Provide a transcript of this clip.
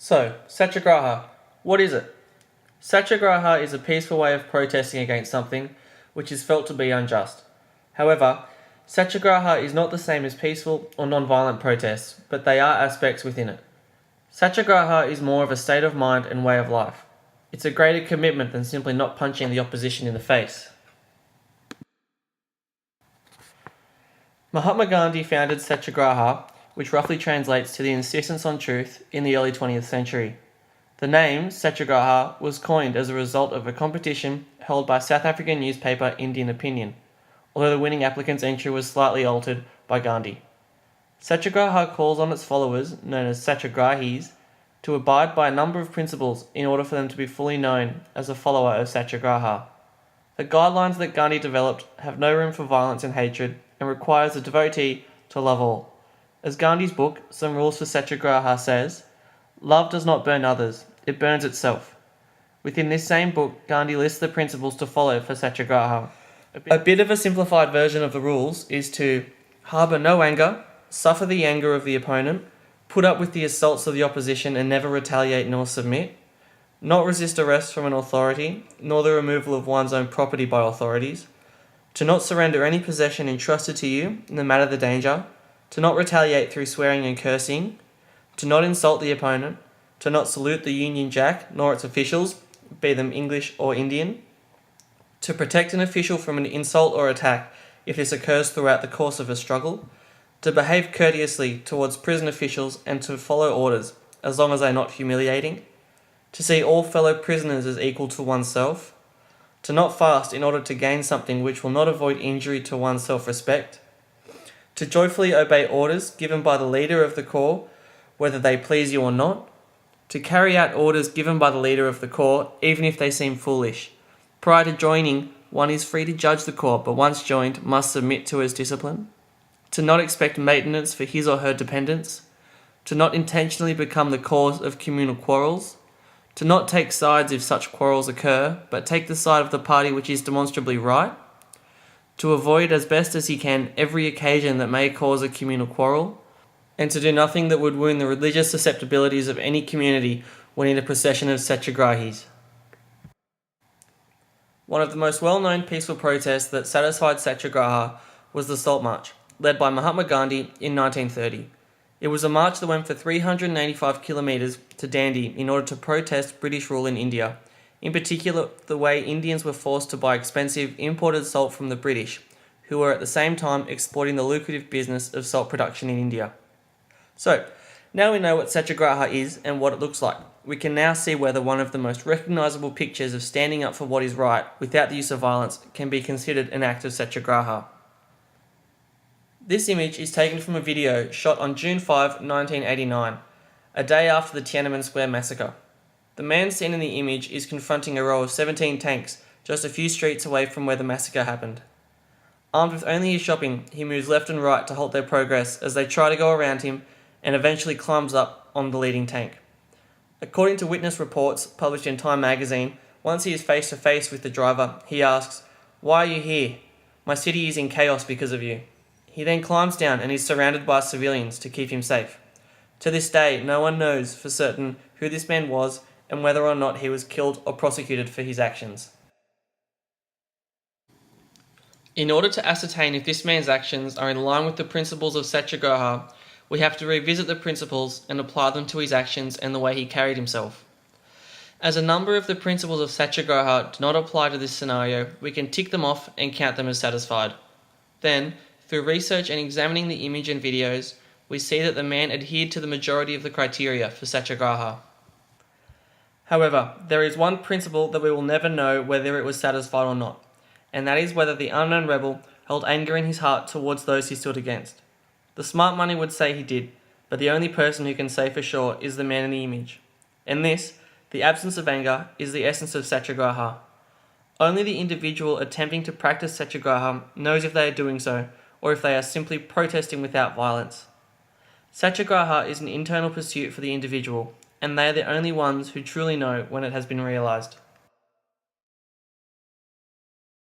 So, Satyagraha, what is it? Satyagraha is a peaceful way of protesting against something which is felt to be unjust. However, Satyagraha is not the same as peaceful or non-violent protests, but they are aspects within it. Satyagraha is more of a state of mind and way of life. It's a greater commitment than simply not punching the opposition in the face. Mahatma Gandhi founded Satyagraha, which roughly translates to the insistence on truth, in the early 20th century. The name Satyagraha was coined as a result of a competition held by South African newspaper Indian Opinion, although the winning applicant's entry was slightly altered by Gandhi. Satyagraha calls on its followers, known as Satyagrahis, to abide by a number of principles in order for them to be fully known as a follower of Satyagraha. The guidelines that Gandhi developed have no room for violence and hatred and requires the devotee to love all. As Gandhi's book, Some Rules for Satyagraha, says, love does not burn others, it burns itself. Within this same book, Gandhi lists the principles to follow for Satyagraha. A bit of a simplified version of the rules is to harbour no anger, suffer the anger of the opponent, put up with the assaults of the opposition and never retaliate nor submit, not resist arrest from an authority, nor the removal of one's own property by authorities, to not surrender any possession entrusted to you, no matter the danger, to not retaliate through swearing and cursing, to not insult the opponent, to not salute the Union Jack nor its officials, be them English or Indian, to protect an official from an insult or attack if this occurs throughout the course of a struggle, to behave courteously towards prison officials and to follow orders, as long as they are not humiliating, to see all fellow prisoners as equal to oneself, to not fast in order to gain something which will not avoid injury to one's self-respect, to joyfully obey orders given by the leader of the corps, whether they please you or not, to carry out orders given by the leader of the corps, even if they seem foolish. Prior to joining, one is free to judge the corps, but once joined, must submit to his discipline, to not expect maintenance for his or her dependents, to not intentionally become the cause of communal quarrels, to not take sides if such quarrels occur, but take the side of the party which is demonstrably right, to avoid as best as he can every occasion that may cause a communal quarrel, and to do nothing that would wound the religious susceptibilities of any community when in a procession of Satyagrahis. One of the most well-known peaceful protests that satisfied Satyagraha was the Salt March, led by Mahatma Gandhi in 1930. It was a march that went for 385 kilometres to Dandi in order to protest British rule in India, in particular the way Indians were forced to buy expensive imported salt from the British, who were at the same time exploiting the lucrative business of salt production in India. So, now we know what Satyagraha is and what it looks like. We can now see whether one of the most recognisable pictures of standing up for what is right without the use of violence can be considered an act of Satyagraha. This image is taken from a video shot on June 5, 1989, a day after the Tiananmen Square massacre. The man seen in the image is confronting a row of 17 tanks just a few streets away from where the massacre happened. Armed with only his shopping, he moves left and right to halt their progress as they try to go around him and eventually climbs up on the leading tank. According to witness reports published in Time magazine, once he is face to face with the driver, he asks, "Why are you here? My city is in chaos because of you." He then climbs down and is surrounded by civilians to keep him safe. To this day, no one knows for certain who this man was and whether or not he was killed or prosecuted for his actions. In order to ascertain if this man's actions are in line with the principles of Satyagraha, we have to revisit the principles and apply them to his actions and the way he carried himself. As a number of the principles of Satyagraha do not apply to this scenario, we can tick them off and count them as satisfied. Then, through research and examining the image and videos, we see that the man adhered to the majority of the criteria for Satyagraha. However, there is one principle that we will never know whether it was satisfied or not, and that is whether the unknown rebel held anger in his heart towards those he stood against. The smart money would say he did, but the only person who can say for sure is the man in the image. And this, the absence of anger, is the essence of Satyagraha. Only the individual attempting to practice Satyagraha knows if they are doing so, or if they are simply protesting without violence. Satyagraha is an internal pursuit for the individual, and they are the only ones who truly know when it has been realised.